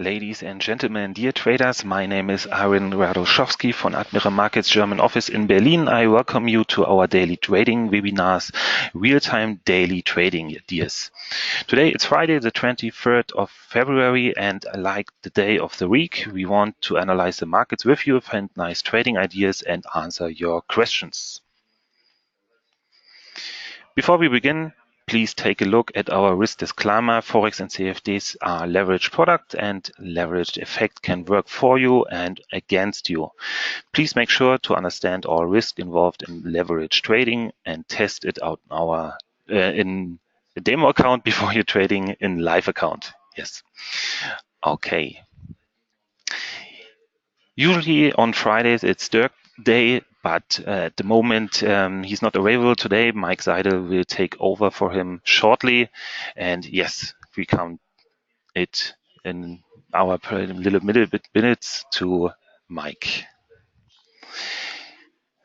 Ladies and gentlemen, dear traders, my name is Admiral von Admiral Markets German office in Berlin. I welcome you to our daily trading webinars, real-time daily trading ideas. Today it's Friday, the 23rd of February, and like the day of the week, we want to analyze the markets with you, find nice trading ideas and answer your questions. Before we begin, please take a look at our risk disclaimer. Forex and CFDs are leveraged products and leveraged effect can work for you and against you. Please make sure to understand all risk involved in leverage trading and test it out in a demo account before you're trading in live account. Yes. Okay. Usually on Fridays it's Dirk Day, but at the moment he's not available today. Mike Seidel will take over for him shortly, and yes, we count it in our little minutes to Mike.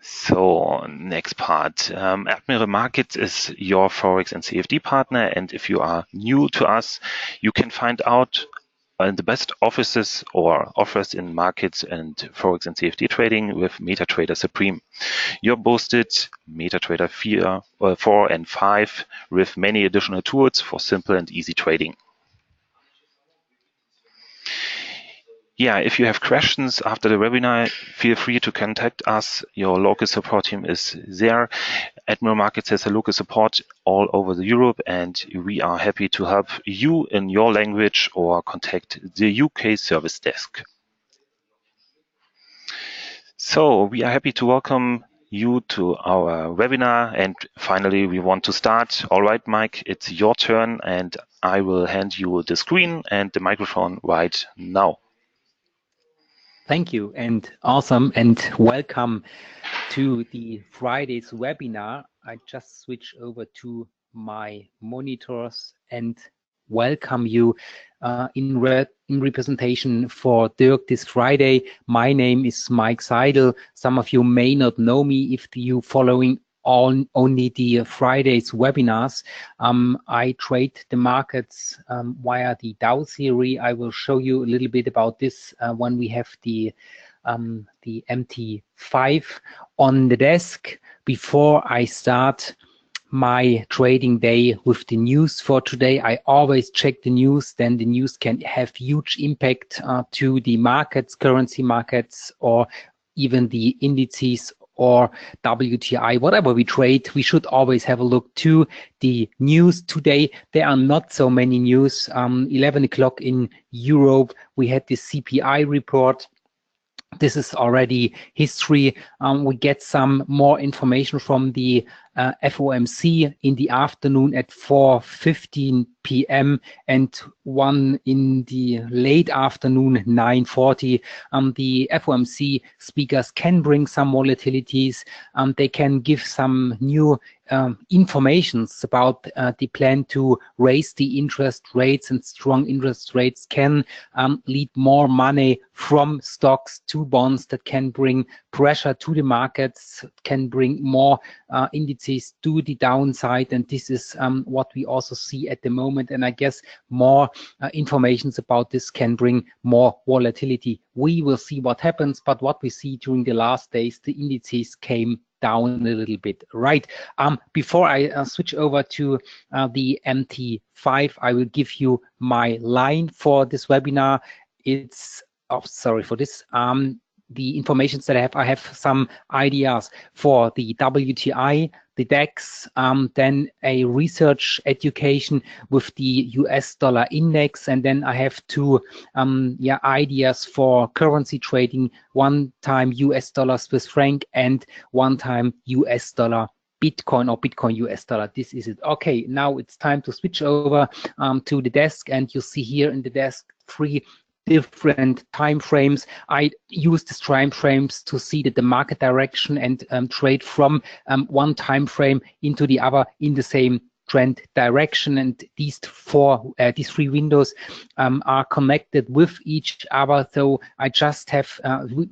So next part, Admiral Markets is your Forex and CFD partner, and if you are new to us, you can find out the best offices or offers in markets and Forex and CFD trading with MetaTrader Supreme. Your boosted MetaTrader 4 and 5 with many additional tools for simple and easy trading. Yeah, if you have questions after the webinar, feel free to contact us. Your local support team is there. Admiral Markets has a local support all over Europe, and we are happy to help you in your language or contact the UK service desk. So we are happy to welcome you to our webinar, and finally we want to start. All right, Mike, it's your turn, and I will hand you the screen and the microphone right now. Thank you, and awesome, and welcome to the Friday's webinar. I just switch over to my monitors and welcome you in representation for Dirk this Friday. My name is Mike Seidel. Some of you may not know me if you following on only the Friday's webinars. I trade the markets via the Dow theory. I will show you a little bit about this when we have the MT5 on the desk. Before I start my trading day with the news for today, I always check the news. Then the news can have huge impact to the markets, currency markets, or even the indices or WTI, whatever we trade. We should always have a look to the news today. There are not so many news. 11 o'clock in Europe, we had the CPI report. This is already history. We get some more information from the FOMC in the afternoon at 4:15 p.m. and one in the late afternoon, 9:40. The FOMC speakers can bring some volatilities. They can give some new informations about the plan to raise the interest rates, and strong interest rates can lead more money from stocks to bonds that can bring pressure to the markets, can bring more indices to the downside, and this is what we also see at the moment. And I guess more informations about this can bring more volatility. We will see what happens, but what we see during the last days, the indices came down a little bit, right? Before I switch over to the MT5, I will give you my line for this webinar. It's, oh, sorry for this. The information that I have some ideas for the WTI, the DAX, then a research education with the US dollar index, and then I have two ideas for currency trading, one time US dollar Swiss franc and one time US dollar Bitcoin or Bitcoin US dollar. This is it. Okay, now it's time to switch over to the desk, and you see here in the desk 3 different time frames. I use these time frames to see the market direction and trade from one time frame into the other in the same trend direction, and these three windows are connected with each other. So I just have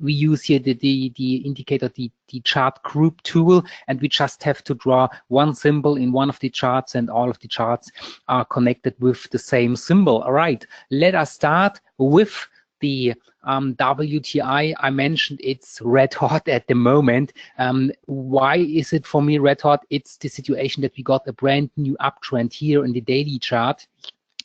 we use here the indicator, the chart group tool, and we just have to draw one symbol in one of the charts, and all of the charts are connected with the same symbol. All right, let us start with the WTI. I mentioned it's red hot at the moment. Why is it for me red hot? It's the situation that we got a brand new uptrend here in the daily chart.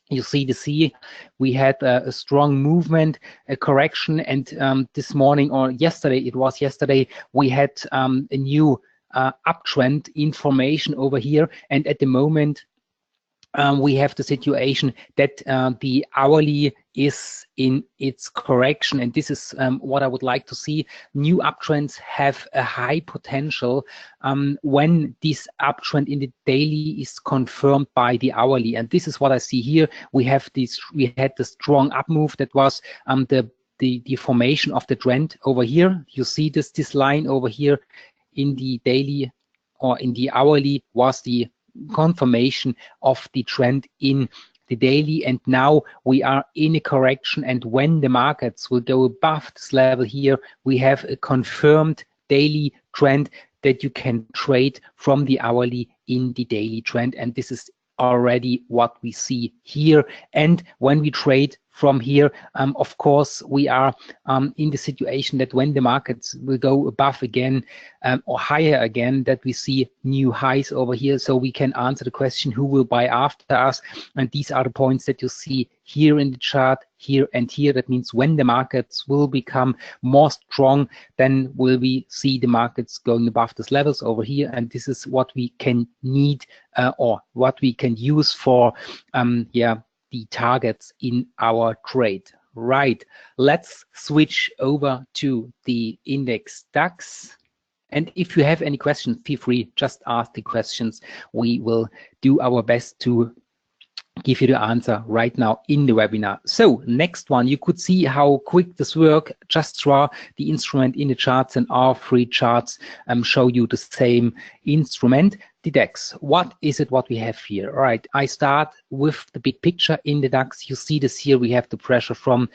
You see the C, we had a strong movement, a correction, and this morning, or yesterday, it was yesterday, we had a new uptrend information over here, and at the moment we have the situation that the hourly is in its correction, and this is what I would like to see. New uptrends have a high potential when this uptrend in the daily is confirmed by the hourly, and this is what I see here. We had the strong up move that was the formation of the trend over here. You see this line over here in the daily or in the hourly was the confirmation of the trend in the daily, and now we are in a correction, and when the markets will go above this level here, we have a confirmed daily trend that you can trade from the hourly in the daily trend, and this is already what we see here. And when we trade from here, of course, we are in the situation that when the markets will go above again or higher again, that we see new highs over here. So we can answer the question, who will buy after us? And these are the points that you see here in the chart, here and here. That means when the markets will become more strong, then will we see the markets going above these levels over here. And this is what we can need or what we can use for the targets in our trade. Right, let's switch over to the index DAX. And if you have any questions, feel free, just ask the questions. We will do our best to give you the answer right now in the webinar. So next one, you could see how quick this works. Just draw the instrument in the charts, and all three charts show you the same instrument. The DAX, what is it what we have here? All right, I start with the big picture in the DAX. You see this here, we have the pressure from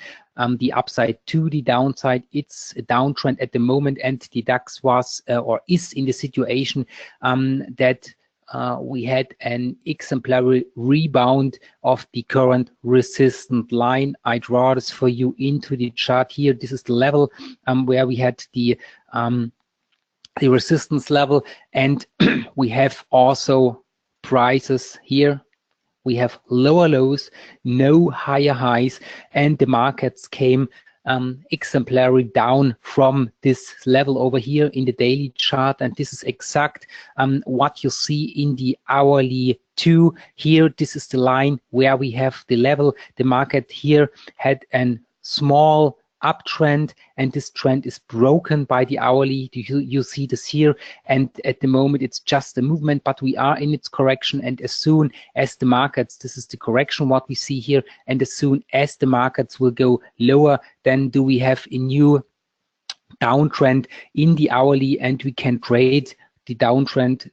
the upside to the downside. It's a downtrend at the moment, and the DAX was or is in the situation that we had an exemplary rebound of the current resistant line. I draw this for you into the chart here. This is the level where we had the resistance level, and we have also prices here. We have lower lows, no higher highs, and the markets came exemplary down from this level over here in the daily chart, and this is exact what you see in the hourly too. Here, this is the line where we have the level. The market here had a small uptrend, and this trend is broken by the hourly. You see this here, and at the moment it's just a movement, but we are in its correction, and as soon as the markets, this is the correction what we see here, and as soon as the markets will go lower, then do we have a new downtrend in the hourly, and we can trade the downtrend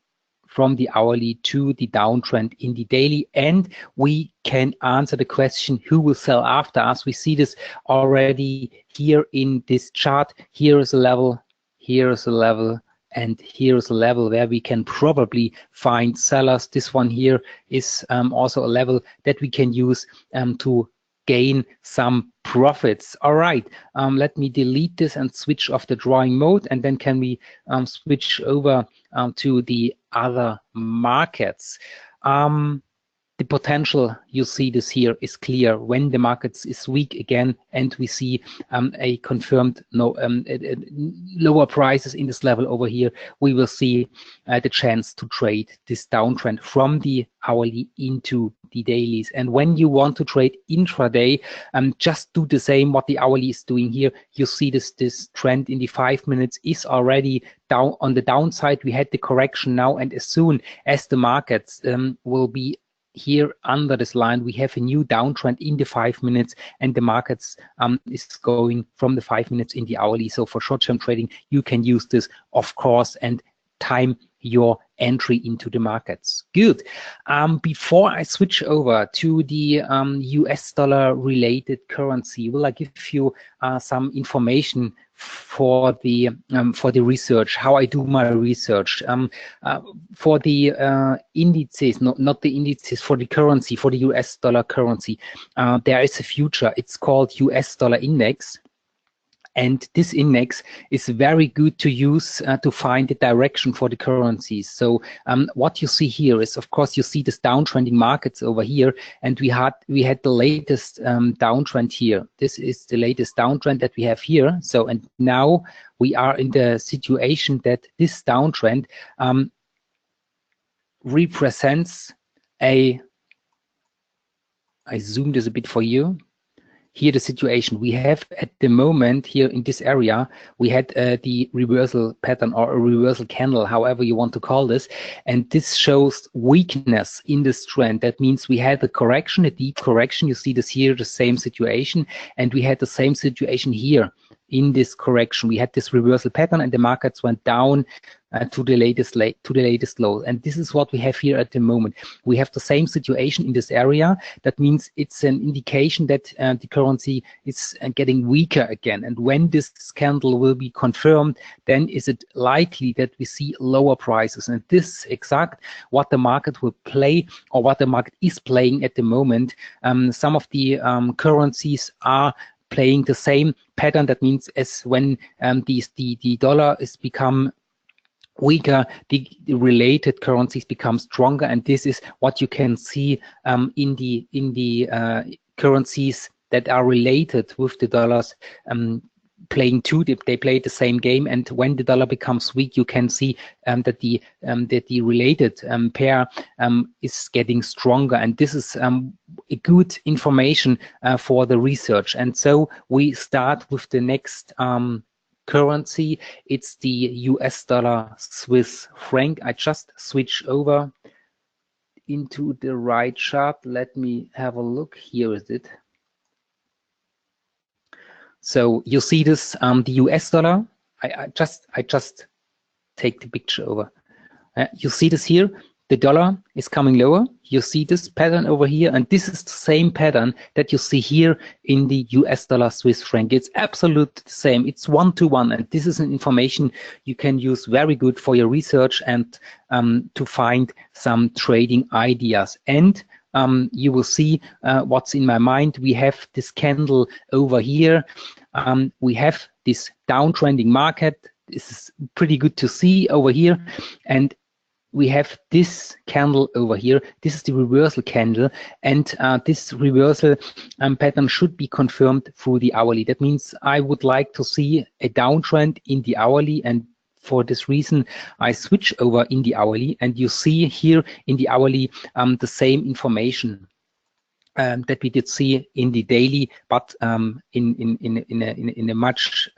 from the hourly to the downtrend in the daily, and we can answer the question, who will sell after us? We see this already here in this chart. Here is a level, here is a level, and here is a level where we can probably find sellers. This one here is also a level that we can use to gain some profits. All right, let me delete this and switch off the drawing mode, and then can we switch over to the other markets. The potential, you see this here, is clear when the markets is weak again, and we see a confirmed lower prices in this level over here. We will see the chance to trade this downtrend from the hourly into the dailies. And when you want to trade intraday, just do the same what the hourly is doing here. You see this trend in the 5 minutes is already down on the downside. We had the correction now, and as soon as the markets will be here under this line, we have a new downtrend in the 5 minutes, and the markets is going from the 5 minutes in the hourly. So for short-term trading, you can use this, of course, and time your entry into the markets. Good. Before I switch over to the US dollar related currency, will I give you some information for the research, how I do my research. For the indices, not the indices, for the currency, for the US dollar currency, there is a future. It's called US dollar index. And this index is very good to use to find the direction for the currencies. So what you see here is, of course, you see this downtrending markets over here, and we had the latest downtrend here. This is the latest downtrend that we have here. So, and now we are in the situation that this downtrend represents I zoomed this a bit for you. Here the situation we have at the moment here in this area, we had the reversal pattern or a reversal candle, however you want to call this, and this shows weakness in this trend. That means we had a correction, a deep correction. You see this here, the same situation, and we had the same situation here in this correction. We had this reversal pattern, and the markets went down to the latest low. And this is what we have here at the moment. We have the same situation in this area. That means it's an indication that the currency is getting weaker again. And when this candle will be confirmed, then is it likely that we see lower prices. And this is exact what the market will play, or what the market is playing at the moment. Some of the currencies are playing the same pattern. That means as when the dollar is become weaker, the related currencies become stronger, and this is what you can see in the currencies that are related with the dollars playing too. They play the same game, and when the dollar becomes weak, you can see that the related pair is getting stronger, and this is a good information for the research. And so we start with the next currency. It's the US dollar Swiss franc. I just switch over into the right chart. Let me have a look. Here is it. So you see this, the US dollar. I just take the picture over. You see this here. The dollar is coming lower. You see this pattern over here, and this is the same pattern that you see here in the US dollar Swiss franc. It's absolutely the same. It's 1-to-1, and this is an information you can use very good for your research and to find some trading ideas. And you will see what's in my mind. We have this candle over here. We have this downtrending market. This is pretty good to see over here. And we have this candle over here. This is the reversal candle, and this reversal pattern should be confirmed through the hourly. That means I would like to see a downtrend in the hourly, and for this reason I switch over in the hourly, and you see here in the hourly the same information that we did see in the daily, but in a much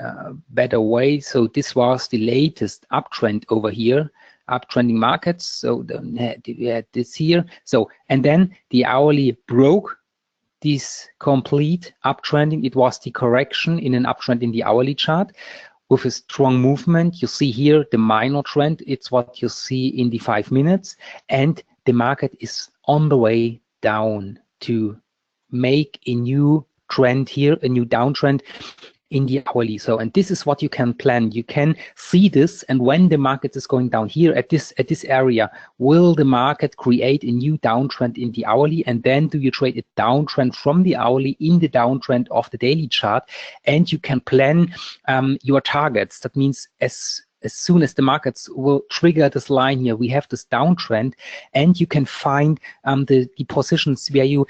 better way. So this was the latest uptrend over here, uptrending markets. So we had this here. So, and then the hourly broke this complete uptrending. It was the correction in an uptrend in the hourly chart with a strong movement. You see here the minor trend. It's what you see in the 5 minutes, and the market is on the way down to make a new trend here, a new downtrend in the hourly. So, and this is what you can plan. You can see this, and when the market is going down here at this area, will the market create a new downtrend in the hourly, and then do you trade a downtrend from the hourly in the downtrend of the daily chart, and you can plan your targets. That means as soon as the markets will trigger this line here, we have this downtrend, and you can find the positions where you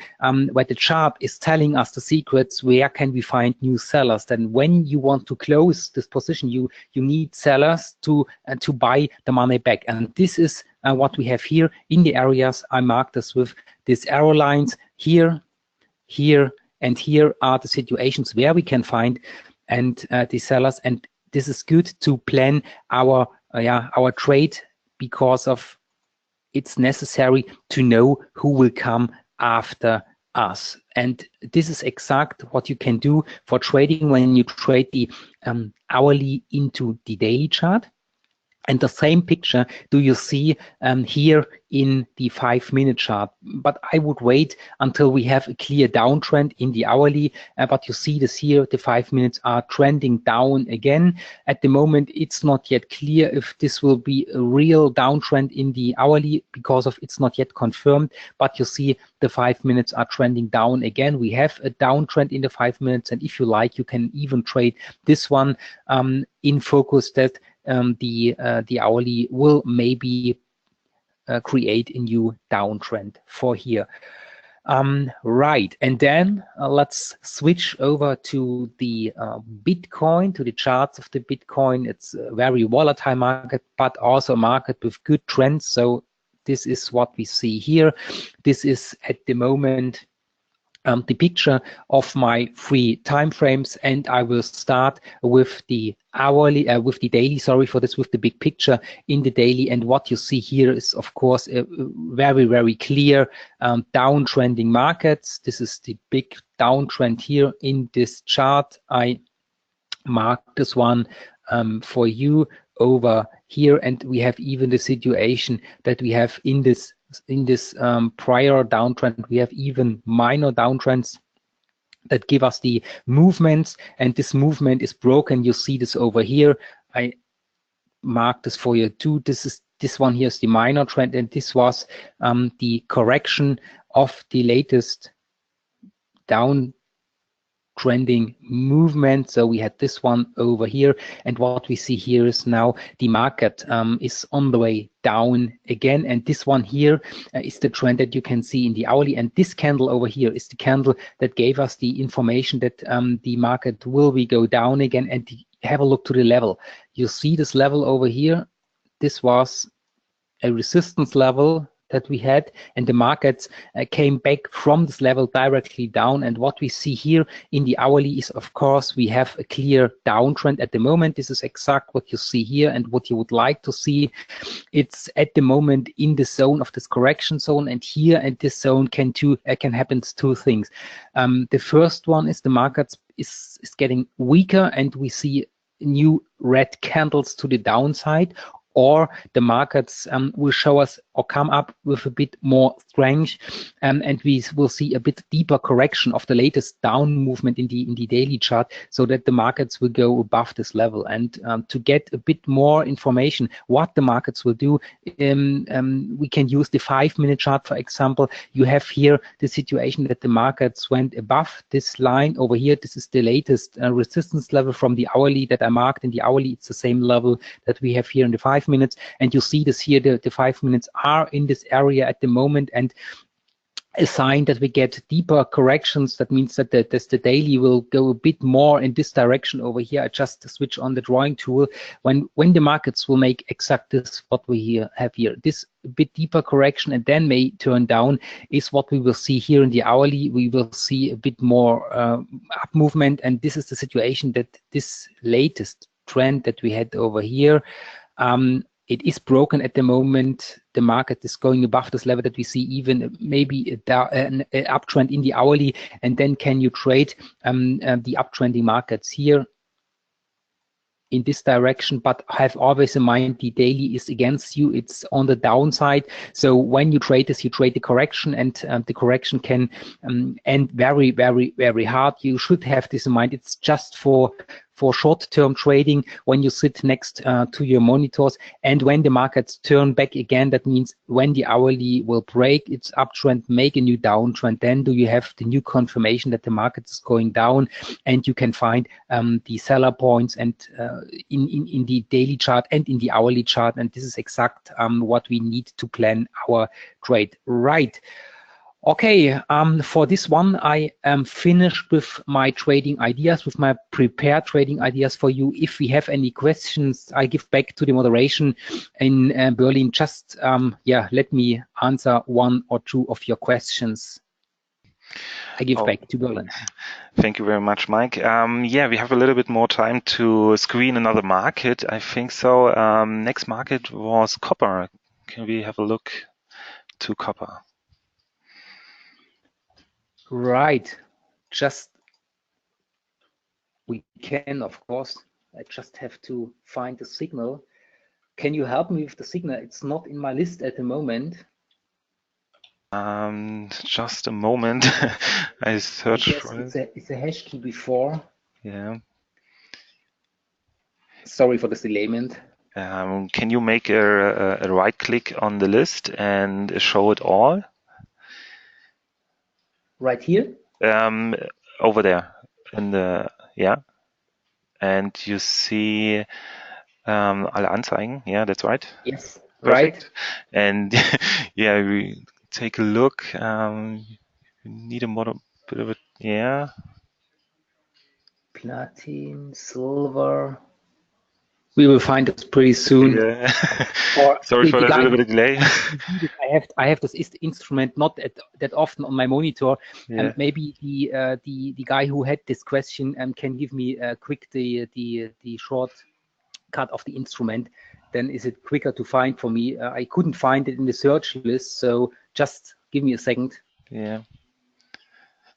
where the chart is telling us the secrets. Where can we find new sellers? Then when you want to close this position, you need sellers to buy the money back, and this is what we have here in the areas. I marked this with these arrow lines here, here, and here are the situations where we can find and the sellers. And this is good to plan our trade, because of it's necessary to know who will come after us. And this is exact what you can do for trading when you trade the hourly into the daily chart. And the same picture do you see here in the 5-minute chart. But I would wait until we have a clear downtrend in the hourly. But you see this here, the 5 minutes are trending down again. At the moment, it's not yet clear if this will be a real downtrend in the hourly because of it's not yet confirmed. But you see the 5 minutes are trending down again. We have a downtrend in the 5 minutes. And if you like, you can even trade this one in focus that the hourly will maybe create a new downtrend for here. Right, and then let's switch over to the Bitcoin, to the charts of the Bitcoin. It's a very volatile market, but also a market with good trends. So this is what we see here. This is at the moment the picture of my 3 time frames, and I will start with the hourly, with the daily, sorry for this, with the big picture in the daily. And what you see here is, of course, a very, very clear downtrending markets. This is the big downtrend here in this chart. I marked this one for you over here, and we have even the situation that we have in this prior downtrend, we have even minor downtrends that give us the movements, and this movement is broken. You see this over here. I marked this for you too. This one here is the minor trend, and this was the correction of the latest down trending movement. So we had this one over here, and what we see here is now the market is on the way down again, and this one here is the trend that you can see in the hourly, and this candle over here is the candle that gave us the information that the market will go down again. And have a look to the level. You see this level over here. This was a resistance level that we had, and the markets came back from this level directly down. And what we see here in the hourly is, of course, we have a clear downtrend at the moment. This is exact what you see here and what you would like to see. It's at the moment in the zone of this correction zone, and here at this zone can happen 2 things. The first one is the markets is getting weaker, and we see new red candles to the downside, or the markets will show us or come up with a bit more strength, and we will see a bit deeper correction of the latest down movement in the daily chart, so that the markets will go above this level. And to get a bit more information what the markets will do, we can use the 5-minute chart, for example. You have here the situation that the markets went above this line over here. This is the latest resistance level from the hourly that I marked in the hourly. It's the same level that we have here in the 5 minutes, and you see this here, the 5 minutes are in this area at the moment, and a sign that we get deeper corrections. That means that the daily will go a bit more in this direction over here. I just switch on the drawing tool when the markets will make exact this what we have here. This bit deeper correction and then may turn down is what we will see here in the hourly. We will see a bit more up movement, and this is the situation that this latest trend that we had over here, it is broken at the moment. The market is going above this level that we see, even maybe an uptrend in the hourly, and then can you trade the uptrending markets here in this direction, but have always in mind the daily is against you. It's on the downside. So when you trade this, you trade the correction, and the correction can end very, very, very hard. You should have this in mind. It's just for short-term trading when you sit next to your monitors, and when the markets turn back again, that means when the hourly will break its uptrend, make a new downtrend, then do you have the new confirmation that the market is going down, and you can find the seller points and in the daily chart and in the hourly chart, and this is exact what we need to plan our trade. Right. Okay, for this one, I am finished with my trading ideas, with my prepared trading ideas for you. If we have any questions, I give back to the moderation in Berlin. Just, yeah, let me answer 1 or 2 of your questions. I give back to Berlin. Thank you very much, Mike. Yeah, we have a little bit more time to screen another market, I think so. Next market was copper. Can we have a look to copper? Right, we can, of course. I just have to find the signal. Can you help me with the signal? It's not in my list at the moment. Just a moment. I search Because for it. it's a hash key before. Yeah. Sorry for the delayment. Can you make a right click on the list and show it all? Right here? Over there in the, yeah. And you see alle Anzeigen. Yeah, that's right. Yes, Perfect. right. And yeah, we take a look. We need a bit of a, yeah. Platin, silver. We will find it pretty soon. Yeah. Or Sorry for the that guy little bit of delay. I have this instrument not that often on my monitor, and Yeah. maybe the guy who had this question can give me quick the short cut of the instrument. Then is it quicker to find for me? I couldn't find it in the search list, so just give me a second. Yeah.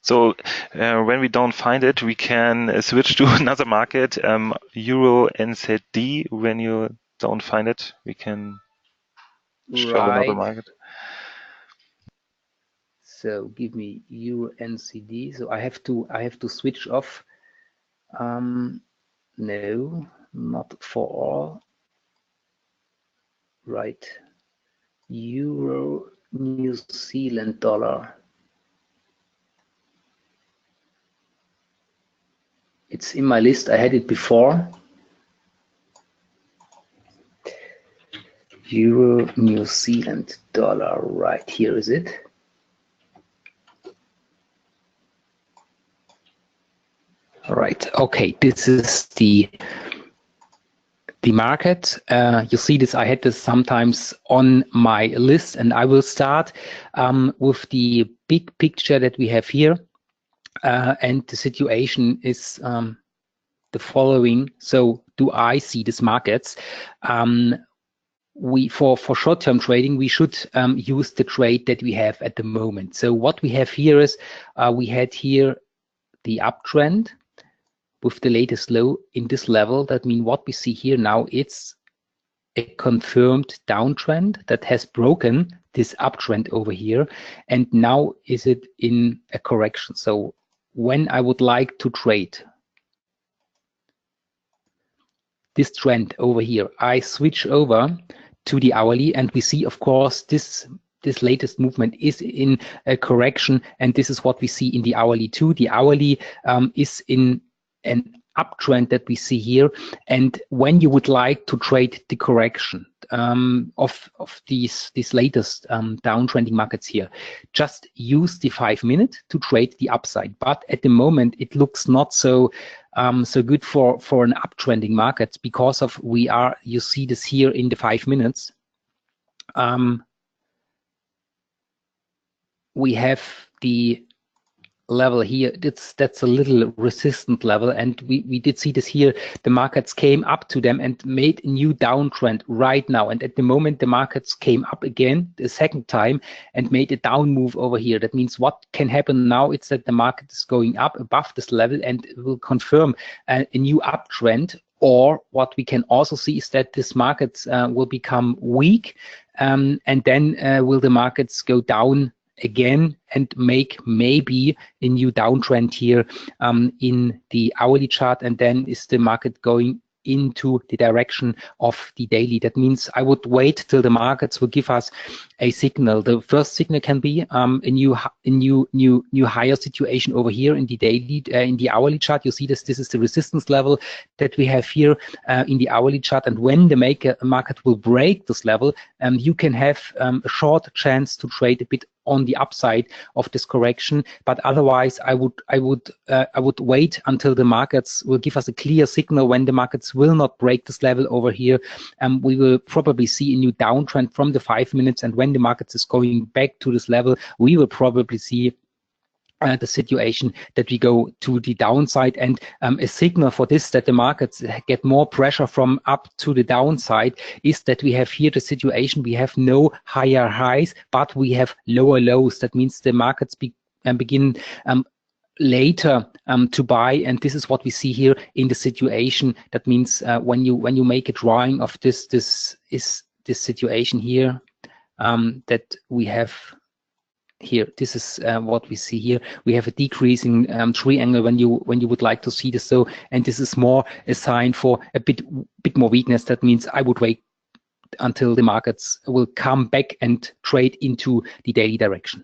So when we don't find it, we can switch to another market, Euro NZD. When you don't find it, we can show another Right. market. So give me Euro NCD. So I have to switch off. No, not for all. Right. Euro, New Zealand dollar. It's in my list. I had it before. Euro, New Zealand dollar. Right, here is it. All right. Okay, this is the market. You see this, I had this sometimes on my list, and I will start with the big picture that we have here. And the situation is the following. So do I see these markets? For short-term trading, we should use the trade that we have at the moment. So what we have here is we had here the uptrend with the latest low in this level. That means what we see here now, it's a confirmed downtrend that has broken this uptrend over here, and now is it in a correction. So when I would like to trade this trend over here, I switch over to the hourly, and we see, of course, this latest movement is in a correction, and this is what we see in the hourly too. The hourly is in an uptrend that we see here, and when you would like to trade the correction of these latest downtrending markets here, just use the 5 minute to trade the upside. But at the moment, it looks not so good for an uptrending market, because of you see this here in the 5 minutes. We have the level here. That's a little resistant level, and we did see this here. The markets came up to them and made a new downtrend right now, and at the moment the markets came up again the second time and made a down move over here. That means what can happen now, it's that the market is going up above this level and it will confirm a new uptrend. Or what we can also see is that this market will become weak, and then will the markets go down again and make maybe a new downtrend here in the hourly chart, and then is the market going into the direction of the daily. That means I would wait till the markets will give us a signal. The first signal can be a new higher situation over here in the daily, in the hourly chart. You see this is the resistance level that we have here in the hourly chart, and when the market will break this level, you can have a short chance to trade a bit on the upside of this correction. But otherwise, I would wait until the markets will give us a clear signal. When the markets will not break this level over here, we will probably see a new downtrend from the 5 minutes, and when the markets is going back to this level, we will probably see the situation that we go to the downside. And a signal for this, that the markets get more pressure from up to the downside, is that we have here the situation, we have no higher highs, but we have lower lows. That means the markets begin later to buy, and this is what we see here in the situation. That means when you make a drawing of this is this situation here that we have here. This is what we see here. We have a decreasing triangle when you would like to see this. So, and this is more a sign for a bit more weakness. That means I would wait until the markets will come back and trade into the daily direction.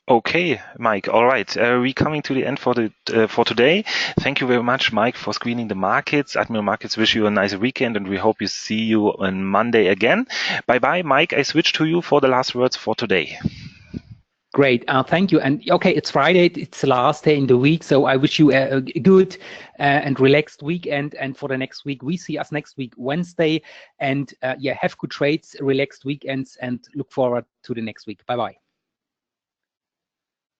Okay, Mike. All right. We're coming to the end for today. Thank you very much, Mike, for screening the markets. Admiral Markets wish you a nice weekend, and we hope you see you on Monday again. Bye-bye, Mike. I switch to you for the last words for today. Great. Thank you. And okay, it's Friday. It's the last day in the week. So I wish you a good and relaxed weekend. And for the next week, we see us next week, Wednesday. And yeah, have good trades, relaxed weekends, and look forward to the next week. Bye-bye.